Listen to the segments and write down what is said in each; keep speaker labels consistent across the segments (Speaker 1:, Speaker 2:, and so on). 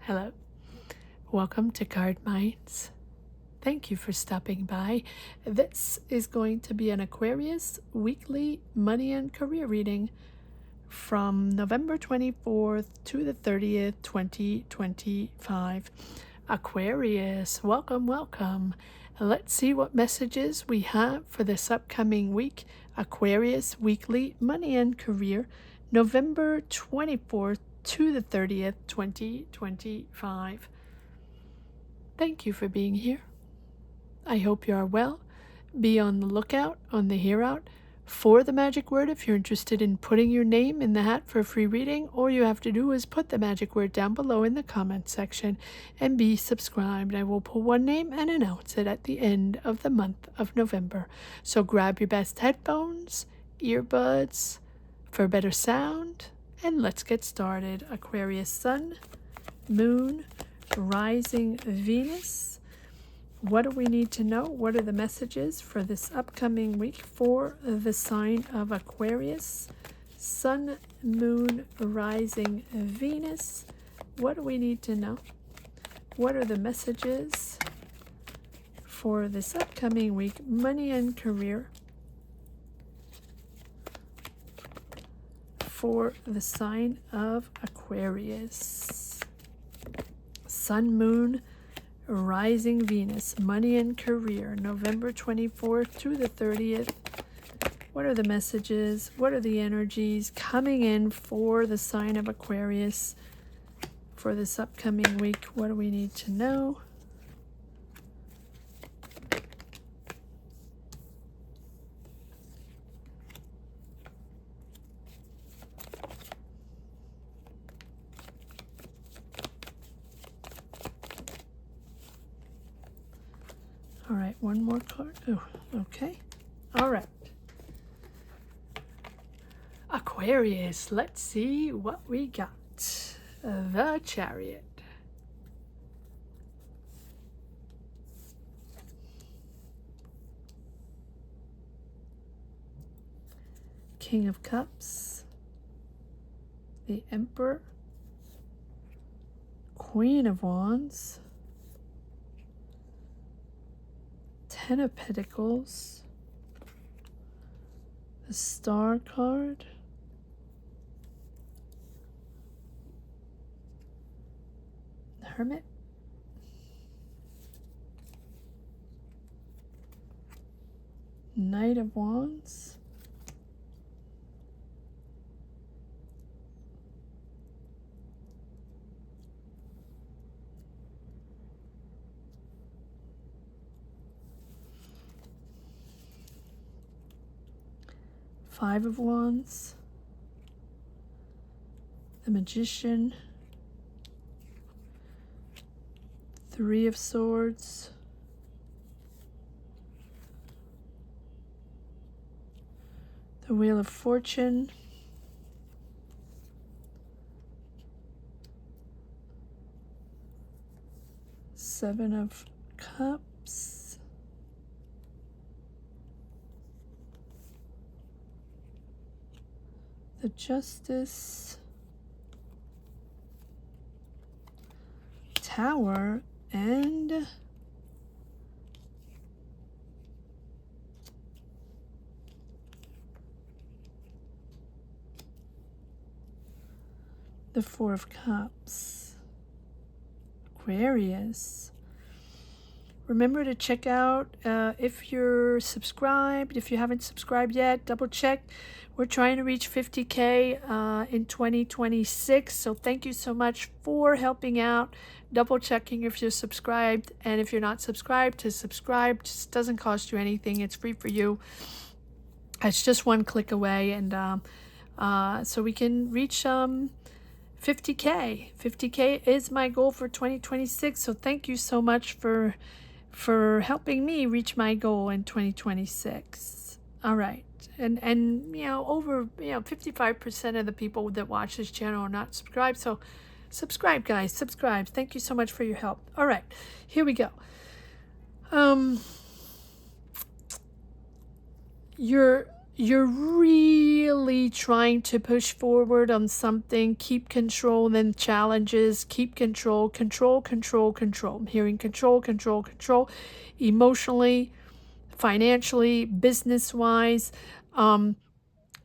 Speaker 1: Hello, welcome to Cardminds. Thank you for stopping by. This is going to be an Aquarius weekly money and career reading from November 24th to the 30th, 2025. Aquarius, welcome, welcome. Let's see what messages we have for this upcoming week. Aquarius weekly money and career, November 24th to the 30th, 2025. Thank you for being here. I hope you are well. Be on the lookout, on the hear out for the magic word if you're interested in putting your name in the hat for a free reading. All you have to do is put the magic word down below in the comment section and be subscribed. I will pull one name and announce it at the end of the month of November. So grab your best headphones, earbuds for better sound, and let's get started. Aquarius Sun, Moon, Rising Venus. What do we need to know? What are the messages for this upcoming week for the sign of Aquarius? Sun, Moon, Rising Venus. What do we need to know? What are the messages for this upcoming week? Money and career for the sign of Aquarius. Sun, Moon, Rising Venus, money and career, November 24th to the 30th. What are the messages? What are the energies coming in for the sign of Aquarius for this upcoming week? What do we need to know? All right, one more card. Oh, okay. All right. Aquarius, let's see what we got. The Chariot. King of Cups. The Emperor. Queen of Wands. Ten of Pentacles, the Star card, the Hermit, Knight of Wands, Five of Wands, the Magician, Three of Swords, the Wheel of Fortune, Seven of Cups, the Justice, Tower, and the Four of Cups. Aquarius. Remember to check out if you're subscribed. If you haven't subscribed yet, double check. We're trying to reach 50K in 2026. So thank you so much for helping out. Double checking if you're subscribed. And if you're not subscribed, to subscribe. Just doesn't cost you anything. It's free for you. It's just one click away. And so we can reach 50K. 50K is my goal for 2026. So thank you so much for helping me reach my goal in 2026. All right. And you know, over 55% of the people that watch this channel are not subscribed. So subscribe, guys. Subscribe. Thank you so much for your help. All right. Here we go. you're really trying to push forward on something, keep control, then challenges, keep control, control, control, control. I'm hearing control, control, control, emotionally, financially, business-wise.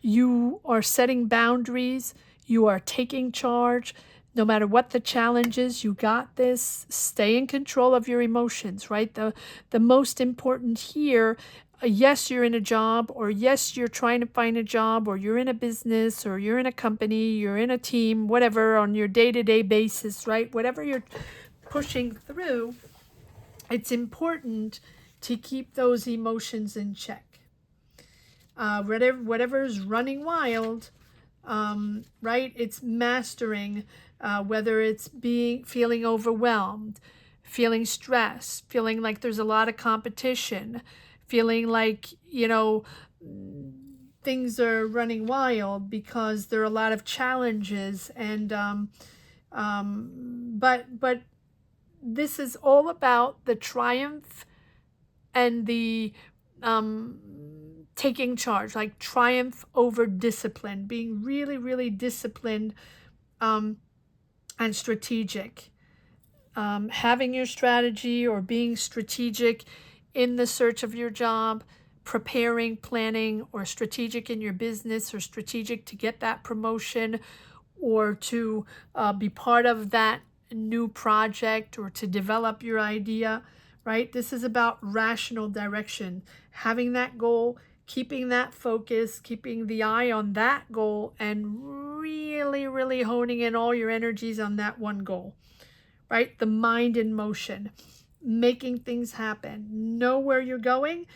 Speaker 1: You are setting boundaries. You are taking charge. No matter what the challenge is, you got this. Stay in control of your emotions, right? The most important here, yes, you're in a job, or yes, you're trying to find a job, or you're in a business, or you're in a company, you're in a team, whatever, on your day-to-day basis, right? Whatever you're pushing through, it's important to keep those emotions in check. Whatever's running wild, right? It's mastering, whether it's feeling overwhelmed, feeling stressed, feeling like there's a lot of competition, feeling like, things are running wild because there are a lot of challenges. And but this is all about the triumph and the taking charge, like triumph over discipline, being really, really disciplined and strategic. Having your strategy or being strategic in the search of your job, preparing, planning, or strategic in your business, or strategic to get that promotion, or to be part of that new project, or to develop your idea, right? This is about rational direction, having that goal, keeping that focus, keeping the eye on that goal, and really, really honing in all your energies on that one goal, right? The mind in motion, making things happen, know where you're going.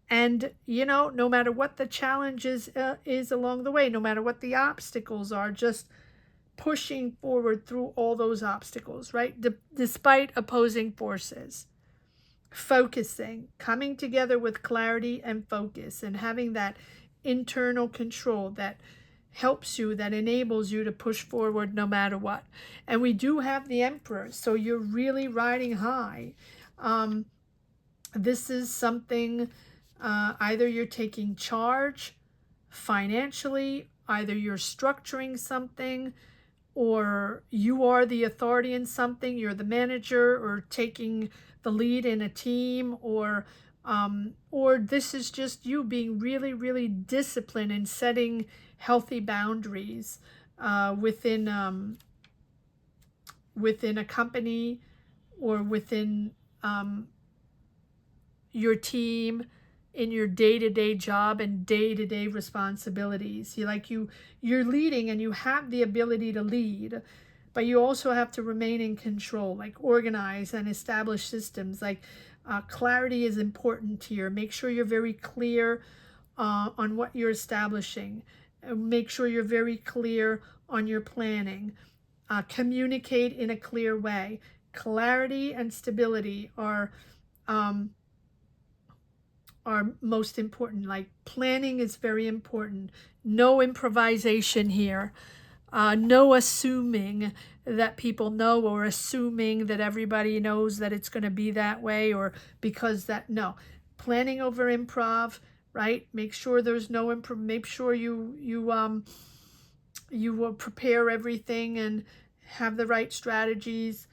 Speaker 1: And, no matter what the challenge is along the way, no matter what the obstacles are, just pushing forward through all those obstacles, right? Despite opposing forces. Focusing, coming together with clarity and focus, and having that internal control that helps you, that enables you to push forward no matter what. And we do have the Emperor, so you're really riding high. This is something, either you're taking charge financially, either you're structuring something, or you are the authority in something, you're the manager, or taking the lead in a team, or this is just you being really, really disciplined and setting healthy boundaries within a company, or within your team, in your day-to-day job and day-to-day responsibilities. You're leading, and you have the ability to lead, but you also have to remain in control, like organize and establish systems. Like clarity is important here. Make sure you're very clear on what you're establishing. Make sure you're very clear on your planning. Communicate in a clear way. Clarity and stability are most important. Like planning is very important. No improvisation here. No assuming that people know, or assuming that everybody knows that it's going to be that way, or because that, no. Planning over improv, right? Make sure there's no improv. Make sure you will prepare everything and have the right strategies.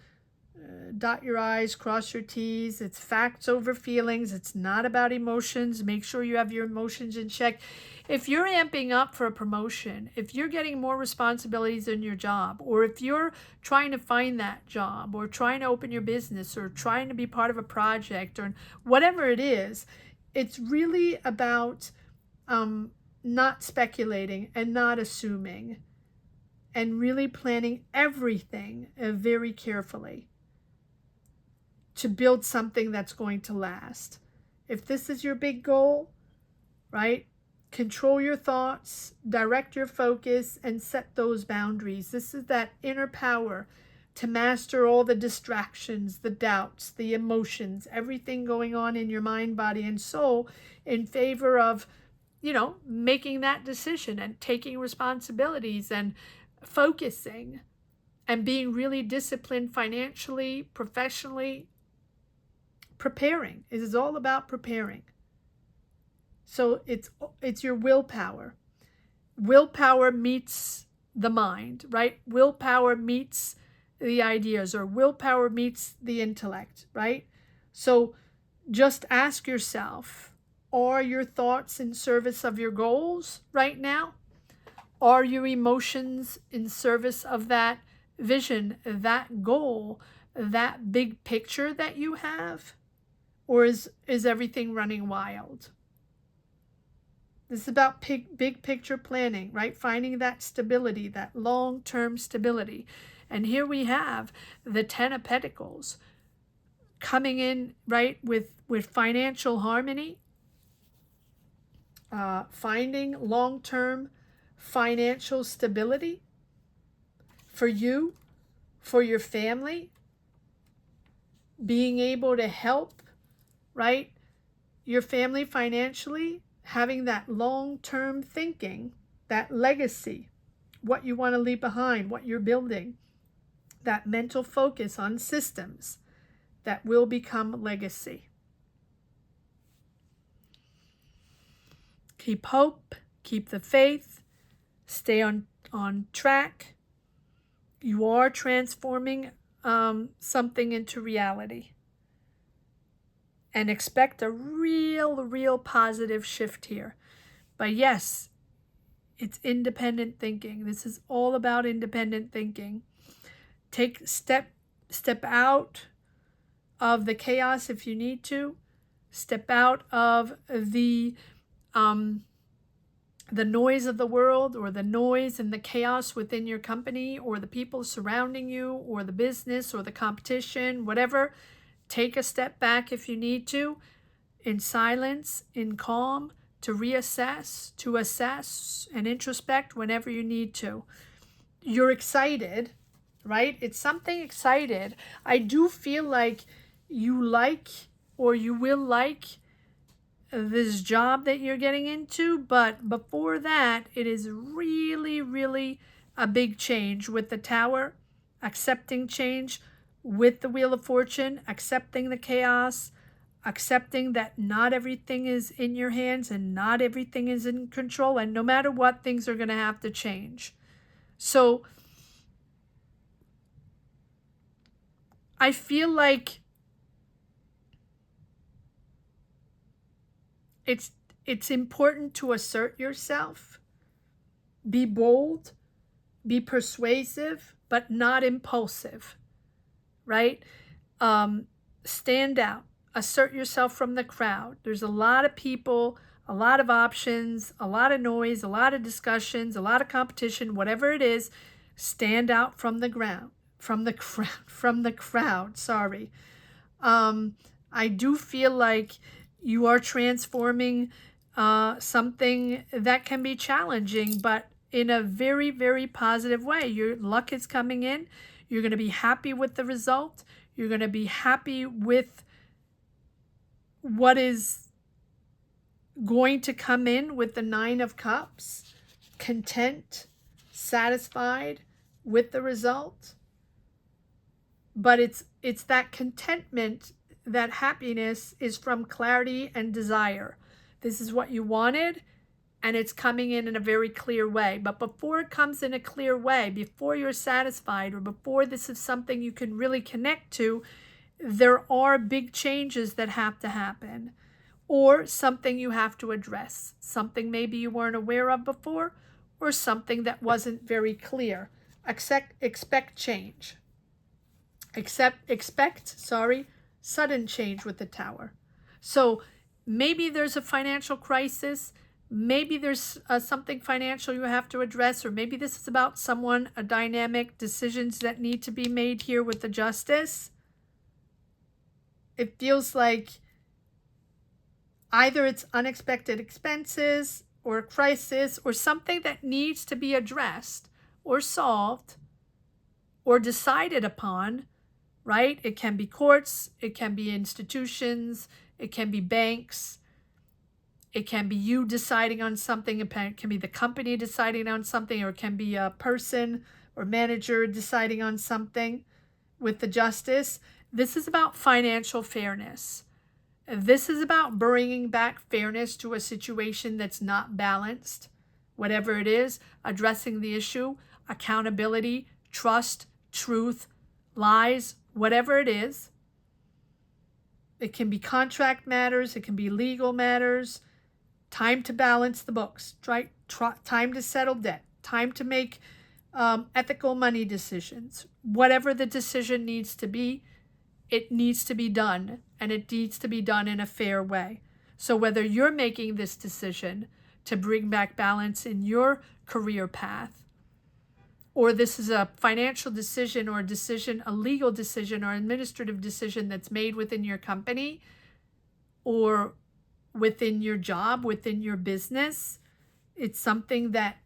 Speaker 1: Dot your I's, cross your T's. It's facts over feelings. It's not about emotions. Make sure you have your emotions in check. If you're amping up for a promotion, if you're getting more responsibilities in your job, or if you're trying to find that job, or trying to open your business, or trying to be part of a project, or whatever it is, it's really about not speculating and not assuming, and really planning everything very carefully to build something that's going to last. If this is your big goal, right? Control your thoughts, direct your focus, and set those boundaries. This is that inner power to master all the distractions, the doubts, the emotions, everything going on in your mind, body, and soul in favor of, making that decision and taking responsibilities and focusing and being really disciplined financially, professionally. Preparing. It is all about preparing. So it's your willpower. Willpower meets the mind, right? Willpower meets the ideas, or willpower meets the intellect, right? So just ask yourself, are your thoughts in service of your goals right now? Are your emotions in service of that vision, that goal, that big picture that you have? Or is everything running wild? This is about big picture planning, right? Finding that stability, that long-term stability. And here we have the Ten of Pentacles coming in, right, with financial harmony, finding long-term financial stability for you, for your family, being able to help, right, your family financially, having that long-term thinking, that legacy, what you want to leave behind, what you're building, that mental focus on systems that will become legacy. Keep hope, keep the faith, stay on track. You are transforming something into reality. And expect a real positive shift here. But yes, it's independent thinking. This is all about independent thinking. Take step out of the chaos if you need to. Step out of the noise of the world, or the noise and the chaos within your company, or the people surrounding you, or the business, or the competition, whatever. Take a step back if you need to, in silence, in calm, to reassess, to assess, and introspect whenever you need to. You're excited, right? It's something excited. I do feel like you like, or you will like, this job that you're getting into, but before that, it is really a big change with the Tower, accepting change, with the Wheel of Fortune, accepting the chaos, accepting that not everything is in your hands and not everything is in control, and no matter what, things are going to have to change. So I feel like it's important to assert yourself, be bold, be persuasive, but not impulsive, right? Stand out, assert yourself from the crowd. There's a lot of people, a lot of options, a lot of noise, a lot of discussions, a lot of competition, whatever it is. Stand out from the crowd, sorry. I do feel like you are transforming something that can be challenging, but in a very positive way. Your luck is coming in. You're going to be happy with the result. You're going to be happy with what is going to come in with the Nine of Cups. Content, satisfied with the result. But it's that contentment, that happiness is from clarity and desire. This is what you wanted, and it's coming in a very clear way. But before it comes in a clear way, before you're satisfied, or before this is something you can really connect to, there are big changes that have to happen, or something you have to address, something maybe you weren't aware of before, or something that wasn't very clear. Expect change. Expect sudden change with the Tower. So maybe there's a financial crisis. Maybe there's something financial you have to address, or maybe this is about someone, a dynamic, decisions that need to be made here with the Justice. It feels like either it's unexpected expenses, or a crisis, or something that needs to be addressed or solved or decided upon, right? It can be courts, it can be institutions, it can be banks, it can be you deciding on something, it can be the company deciding on something, or it can be a person or manager deciding on something with the Justice. This is about financial fairness. This is about bringing back fairness to a situation that's not balanced. Whatever it is, addressing the issue, accountability, trust, truth, lies, whatever it is. It can be contract matters, it can be legal matters, time to balance the books, time to settle debt, time to make ethical money decisions. Whatever the decision needs to be, it needs to be done, and it needs to be done in a fair way. So whether you're making this decision to bring back balance in your career path, or this is a financial decision or a legal decision or administrative decision that's made within your company or within your job, within your business, it's something that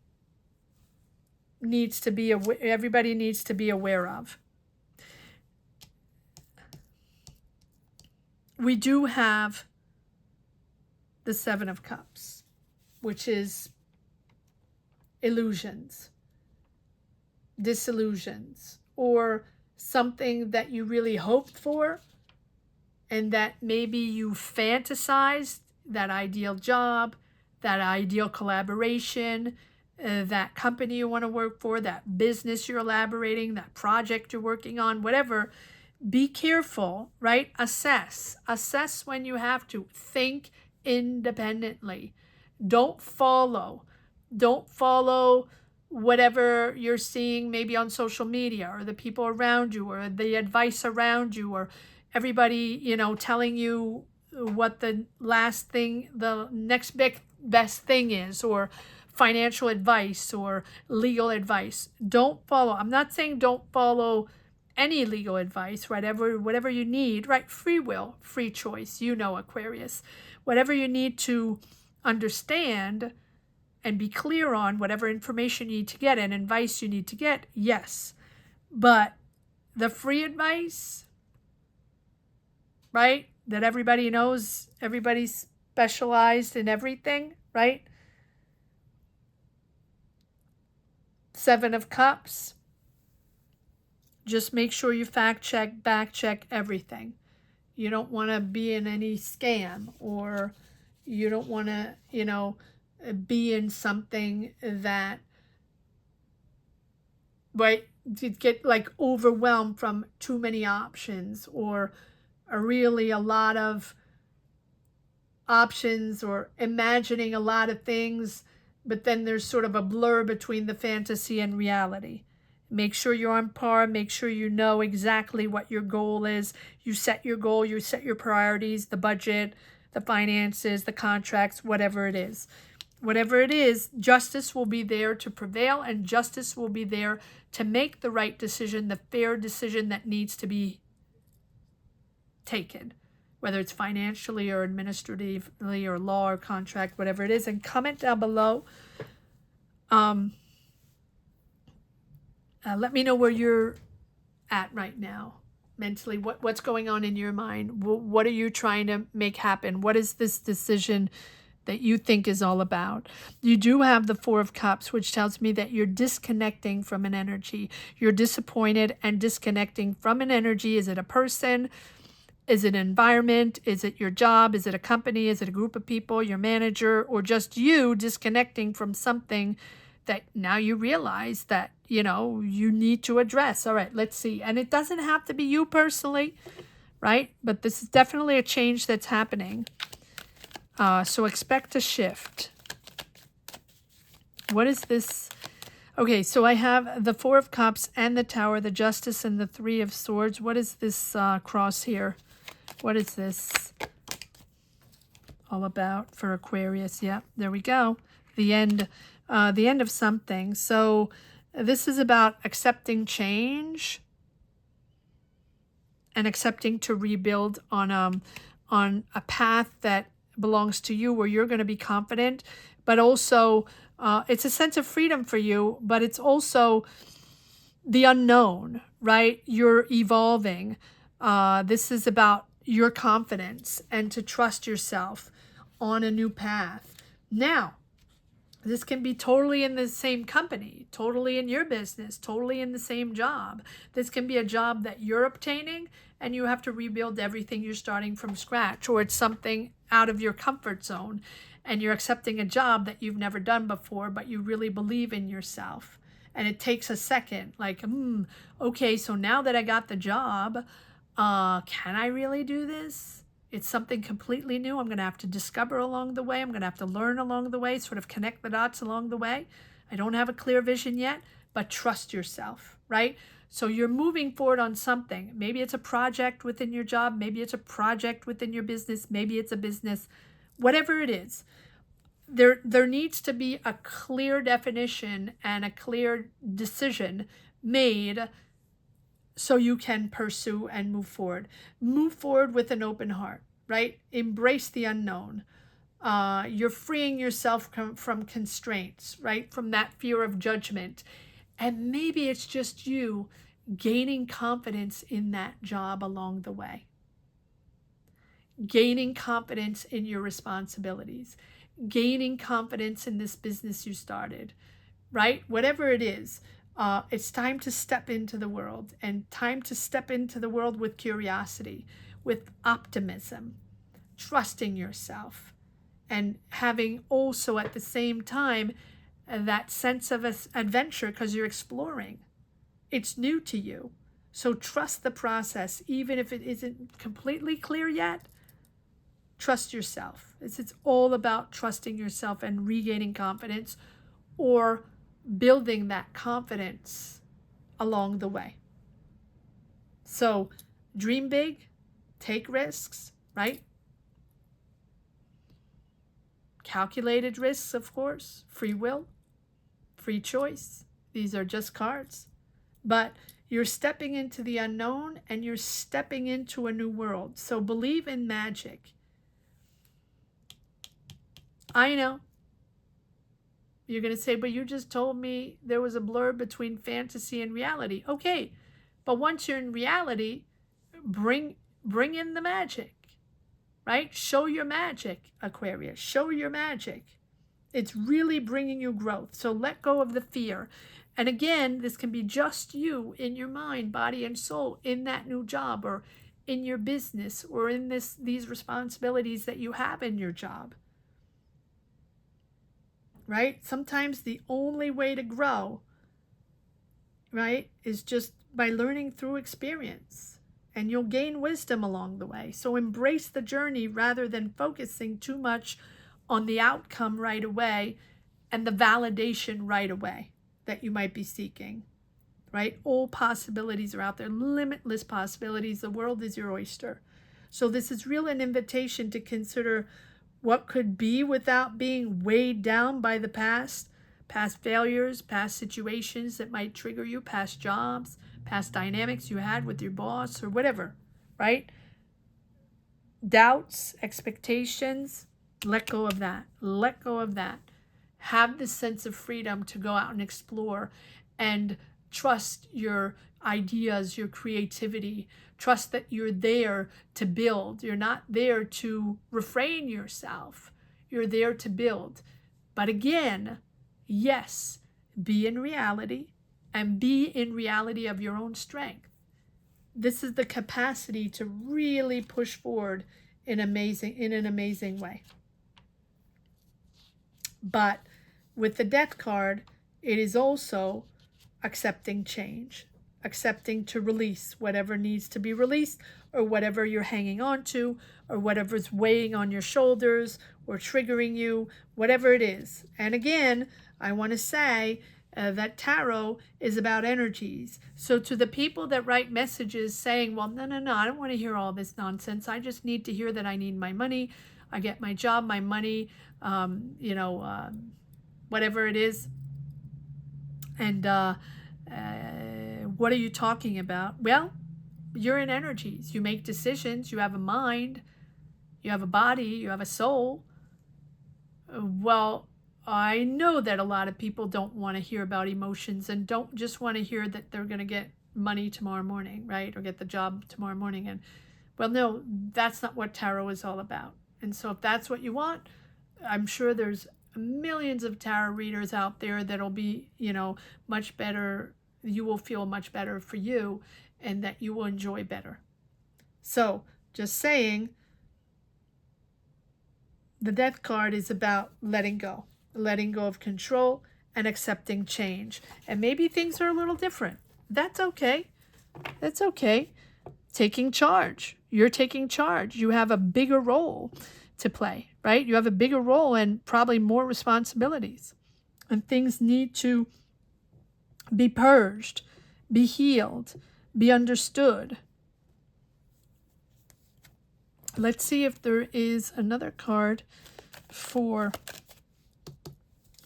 Speaker 1: everybody needs to be aware of. We do have the Seven of Cups, which is illusions, disillusions, or something that you really hoped for and that maybe you fantasized, that ideal job, that ideal collaboration, that company you want to work for, that business you're elaborating, that project you're working on, whatever. Be careful, right? Assess when you have to. Think independently. Don't follow whatever you're seeing maybe on social media or the people around you or the advice around you or everybody, telling you what the next best thing is, or financial advice or legal advice. Don't follow. I'm not saying don't follow any legal advice, whatever you need, right? Free will, free choice, Aquarius. Whatever you need to understand and be clear on, whatever information you need to get and advice you need to get, yes. But the free advice, right, that everybody knows, everybody's specialized in everything, right? Seven of Cups. Just make sure you fact check, back check everything. You don't want to be in any scam, or you don't want to, be in something that, right, to get like overwhelmed from too many options, or really a lot of options, or imagining a lot of things, but then there's sort of a blur between the fantasy and reality. Make sure you're on par. Make sure you know exactly what your goal is. You set your goal, you set your priorities, the budget, the finances, the contracts, whatever it is. Whatever it is, justice will be there to prevail, and justice will be there to make the right decision, the fair decision that needs to be taken, whether it's financially or administratively or law or contract, whatever it is. And comment down below. Let me know where you're at right now mentally. What's going on in your mind? What are you trying to make happen? What is this decision that you think is all about? You do have the Four of Cups, which tells me that you're disconnecting from an energy. You're disappointed and disconnecting from an energy. Is it a person? Is it an environment? Is it your job? Is it a company? Is it a group of people, your manager, or just you disconnecting from something that now you realize that, you need to address? All right, let's see. And it doesn't have to be you personally, right? But this is definitely a change that's happening. So expect a shift. What is this? Okay, so I have the Four of Cups and the Tower, the Justice, and the Three of Swords. What is this cross here? What is this all about for Aquarius? Yeah, there we go. The end of something. So this is about accepting change and accepting to rebuild on a path that belongs to you, where you're going to be confident, but also it's a sense of freedom for you, but it's also the unknown, right? You're evolving. This is about your confidence and to trust yourself on a new path. Now, This can be totally in the same company, totally in your business, totally in the same job. This can be a job that you're obtaining and you have to rebuild everything. You're starting from scratch, or it's something out of your comfort zone and you're accepting a job that you've never done before, but you really believe in yourself. And it takes a second, like, okay, so now that I got the job, can I really do this? It's something completely new. I'm going to have to discover along the way. I'm going to have to learn along the way, sort of connect the dots along the way. I don't have a clear vision yet, but trust yourself, right? So you're moving forward on something. Maybe it's a project within your job. Maybe it's a project within your business. Maybe it's a business. Whatever it is, there needs to be a clear definition and a clear decision made so you can pursue and move forward. Move forward with an open heart, right? Embrace the unknown. You're freeing yourself from constraints, right? From that fear of judgment. And maybe it's just you gaining confidence in that job along the way. Gaining confidence in your responsibilities. Gaining confidence in this business you started, right? Whatever it is. It's time to step into the world, and time to step into the world with curiosity, with optimism, trusting yourself, and having also at the same time that sense of adventure because you're exploring. It's new to you. So trust the process, even if it isn't completely clear yet. Trust yourself. It's all about trusting yourself and regaining confidence, or building that confidence along the way. So dream big, take risks, right? Calculated risks, of course, free will, free choice. These are just cards. But you're stepping into the unknown and you're stepping into a new world. So believe in magic. I know. You're going to say, but you just told me there was a blur between fantasy and reality. Okay, but once you're in reality, bring in the magic, right? Show your magic, Aquarius. Show your magic. It's really bringing you growth. So let go of the fear. And again, this can be just you in your mind, body, and soul in that new job, or in your business, or in these responsibilities that you have in your job. Right? Sometimes the only way to grow, right, is just by learning through experience, and you'll gain wisdom along the way. So embrace the journey rather than focusing too much on the outcome right away and the validation right away that you might be seeking, right? All possibilities are out there, limitless possibilities. The world is your oyster. So this is really an invitation to consider what could be without being weighed down by the past failures, past situations that might trigger you, past jobs, past dynamics you had with your boss or whatever, right? Doubts, expectations, let go of that. Let go of that. Have this sense of freedom to go out and explore and trust your ideas, your creativity. Trust that you're there to build. You're not there to refrain yourself. You're there to build. But again, yes, be in reality, and be in reality of your own strength. This is the capacity to really push forward in an amazing way. But with the Death card, it is also accepting change, accepting to release whatever needs to be released, or whatever you're hanging on to, or whatever's weighing on your shoulders or triggering you, whatever it is. And again, I want to say that tarot is about energies. So to the people that write messages saying, well, no, I don't want to hear all this nonsense. I just need to hear that I need my money. I get my job, my money, whatever it is. And what are you talking about? Well, you're in energies. You make decisions. You have a mind. You have a body. You have a soul. Well, I know that a lot of people don't want to hear about emotions and don't just want to hear that they're going to get money tomorrow morning, right? Or get the job tomorrow morning. And well, no, that's not what tarot is all about. And so if that's what you want, I'm sure there's millions of tarot readers out there that'll be, much better. You will feel much better for you, and that you will enjoy better. So, just saying, the Death card is about letting go of control and accepting change. And maybe things are a little different. That's okay. That's okay. Taking charge. You're taking charge. You have a bigger role to play, right? You have a bigger role and probably more responsibilities. And things need to be purged, be healed, be understood. Let's see if there is another card for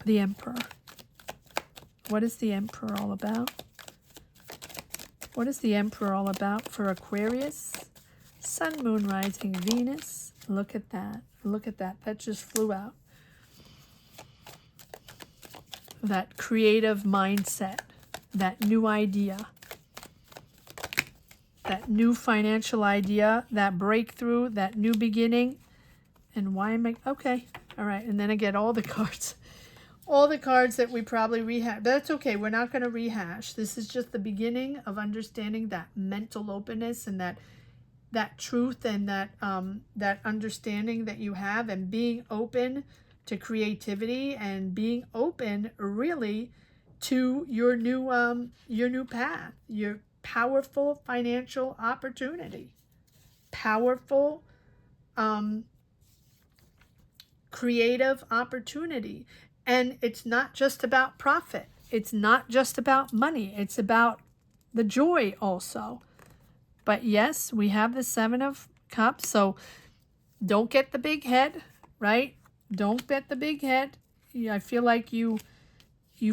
Speaker 1: the Emperor. What is the Emperor all about? What is the Emperor all about for Aquarius? Sun, Moon, Rising, Venus. Look at that. Look at that. That just flew out. That creative mindset. That new idea. That new financial idea. That breakthrough. That new beginning. And why am I... Okay. All right. And then I get all the cards. All the cards that we probably rehash. But that's okay. We're not going to rehash. This is just the beginning of understanding that mental openness and that truth and that understanding that you have, and being open to creativity and being open really to your new path, your powerful financial opportunity, powerful creative opportunity. And it's not just about profit. It's not just about money. It's about the joy also. But yes, we have the Seven of Cups. So don't get the big head, right? Don't bet the big head. I feel like you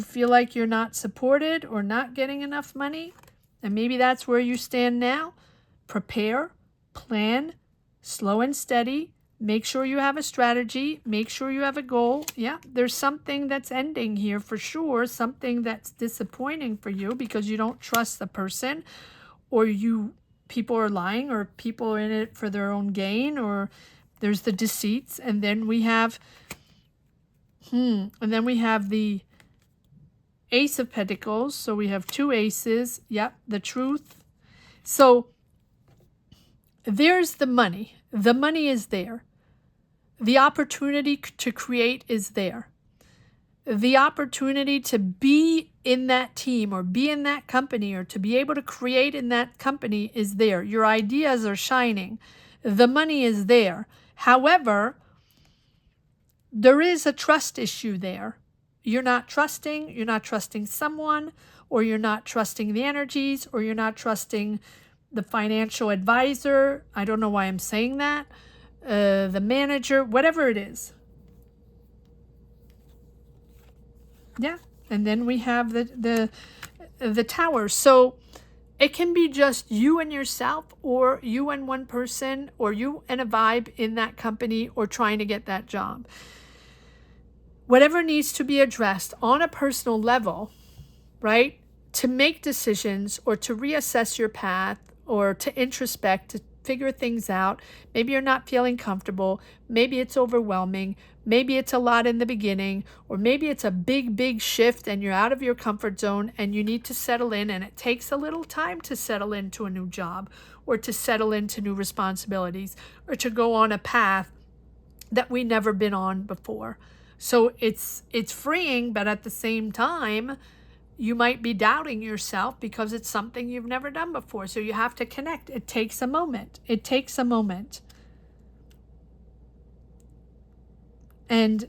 Speaker 1: feel like you're not supported or not getting enough money. And maybe that's where you stand now. Prepare, plan, slow and steady. Make sure you have a strategy. Make sure you have a goal. Yeah, there's something that's ending here for sure. Something that's disappointing for you because you don't trust the person, or people are lying, or people are in it for their own gain, or there's the deceits. And then we have, the Ace of Pentacles. So we have two aces. Yep, the truth. So there's the money. The money is there. The opportunity to create is there. The opportunity to be in that team or be in that company or to be able to create in that company is there. Your ideas are shining. The money is there. However, there is a trust issue there. You're not trusting someone, or you're not trusting the energies, or you're not trusting the financial advisor. I don't know why I'm saying that. The manager, whatever it is. Yeah. And then we have the Tower. So it can be just you and yourself, or you and one person, or you and a vibe in that company, or trying to get that job. Whatever needs to be addressed on a personal level, right? To make decisions, or to reassess your path, or to introspect, to figure things out. Maybe you're not feeling comfortable. Maybe it's overwhelming. Maybe it's a lot in the beginning, or maybe it's a big shift and you're out of your comfort zone and you need to settle in, and it takes a little time to settle into a new job, or to settle into new responsibilities, or to go on a path that we never been on before. So it's freeing, but at the same time, you might be doubting yourself because it's something you've never done before. So you have to connect. It takes a moment. It takes a moment. And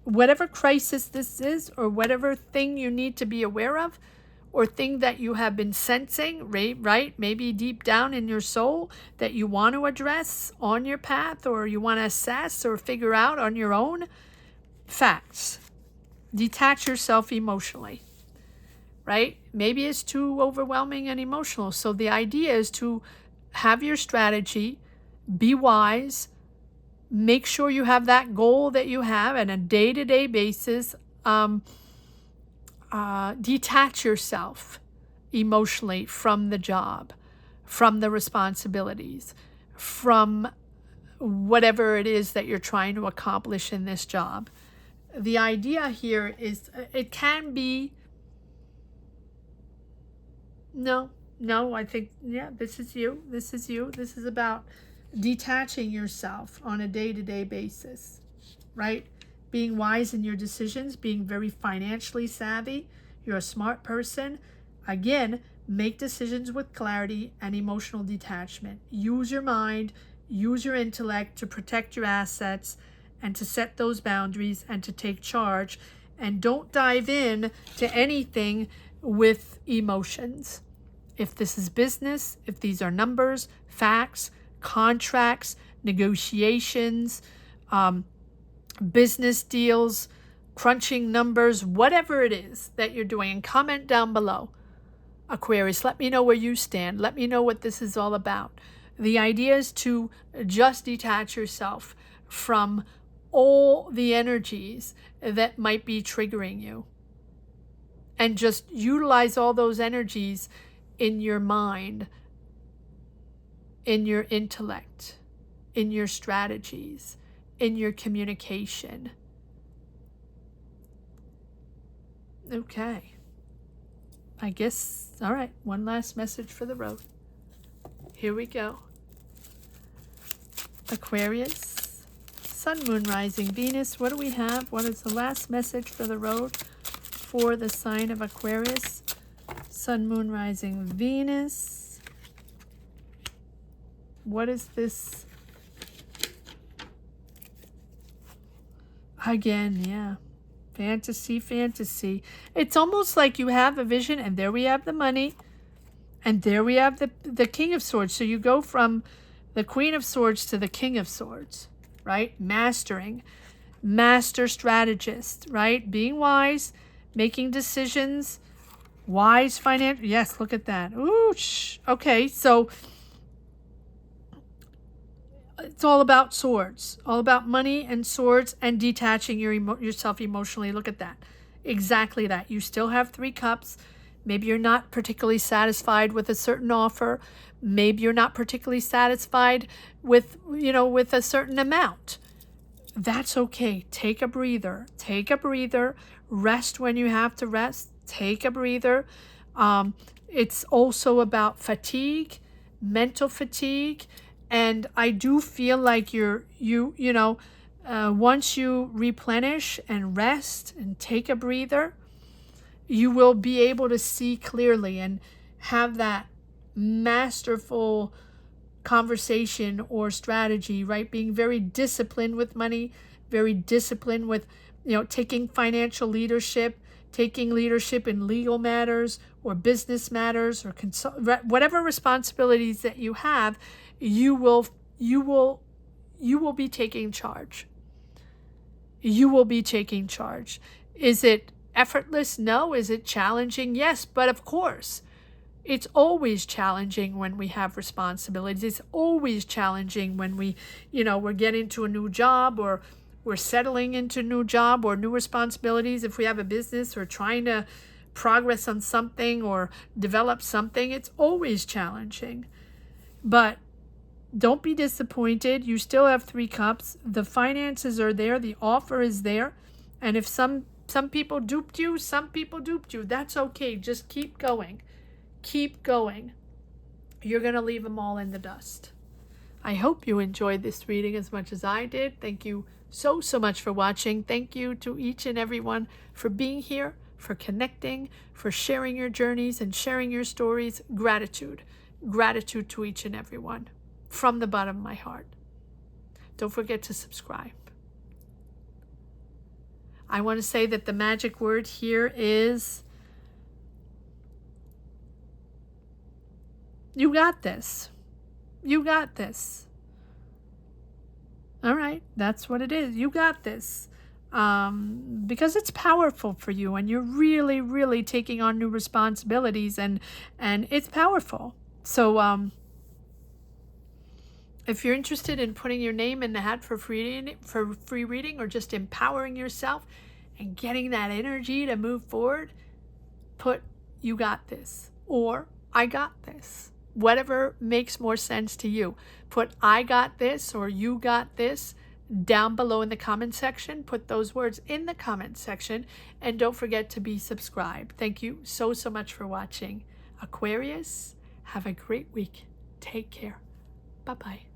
Speaker 1: whatever crisis this is, or whatever thing you need to be aware of, or thing that you have been sensing, right? Maybe deep down in your soul that you want to address on your path, or you want to assess or figure out on your own, facts. Detach yourself emotionally. Right? Maybe it's too overwhelming and emotional. So the idea is to have your strategy, be wise, make sure you have that goal that you have on a day-to-day basis. Detach yourself emotionally from the job, from the responsibilities, from whatever it is that you're trying to accomplish in this job. the idea here is it can be, no, I think, yeah, this is you. This is you. This is about detaching yourself on a day-to-day basis, right? Being wise in your decisions, being very financially savvy. You're a smart person. Again, make decisions with clarity and emotional detachment. Use your mind, use your intellect to protect your assets and to set those boundaries and to take charge. And don't dive in to anything with emotions. If this is business, if these are numbers, facts, contracts, negotiations, business deals, crunching numbers, whatever it is that you're doing, and comment down below. Aquarius, let me know where you stand. Let me know what this is all about. The idea is to just detach yourself from all the energies that might be triggering you. And just utilize all those energies in your mind, in your intellect, in your strategies, in your communication. Okay. I guess, all right, one last message for the road. Here we go. Aquarius, Sun, Moon, Rising, Venus. What do we have? What is the last message for the road for the sign of Aquarius? Sun, Moon, Rising, Venus. What is this? Again, yeah. Fantasy, fantasy. It's almost like you have a vision, and there we have the money, and there we have the King of Swords. So you go from the Queen of Swords to the King of Swords, right? Mastering, master strategist, right? Being wise, making decisions, wise financial. Yes, look at that. Ooh, okay, so it's all about swords, all about money and swords and detaching yourself emotionally. Look at that. Exactly that. You still have 3 cups. Maybe you're not particularly satisfied with a certain offer. Maybe you're not particularly satisfied with, with a certain amount. That's okay. Take a breather. Take a breather. Rest when you have to rest. Take a breather. It's also about fatigue, mental fatigue. And I do feel like once you replenish and rest and take a breather, you will be able to see clearly and have that masterful conversation or strategy, right? Being very disciplined with money, very disciplined with, taking financial leadership, taking leadership in legal matters or business matters or whatever responsibilities that you have, you will be taking charge. You will be taking charge. Is it effortless? No. Is it challenging? Yes. But of course, it's always challenging when we have responsibilities. It's always challenging when we're getting into a new job, or we're settling into a new job or new responsibilities. If we have a business or trying to progress on something or develop something, it's always challenging. But don't be disappointed. You still have 3 cups. The finances are there. The offer is there. And if some people duped you, that's okay. Just keep going. Keep going. You're going to leave them all in the dust. I hope you enjoyed this reading as much as I did. Thank you so much for watching. Thank you to each and everyone for being here, for connecting, for sharing your journeys and sharing your stories. Gratitude. Gratitude to each and everyone from the bottom of my heart. Don't forget to subscribe. I want to say that the magic word here is you got this. You got this. All right, that's what it is. You got this. Because it's powerful for you, and you're really, really taking on new responsibilities, and it's powerful. So if you're interested in putting your name in the hat for free reading, or just empowering yourself and getting that energy to move forward, put "you got this" or "I got this." Whatever makes more sense to you. Put "I got this" or "you got this." down below in the comment section. Put those words in the comment section, and don't forget to be subscribed. Thank you so much for watching. Aquarius, have a great week. Take care. Bye-bye.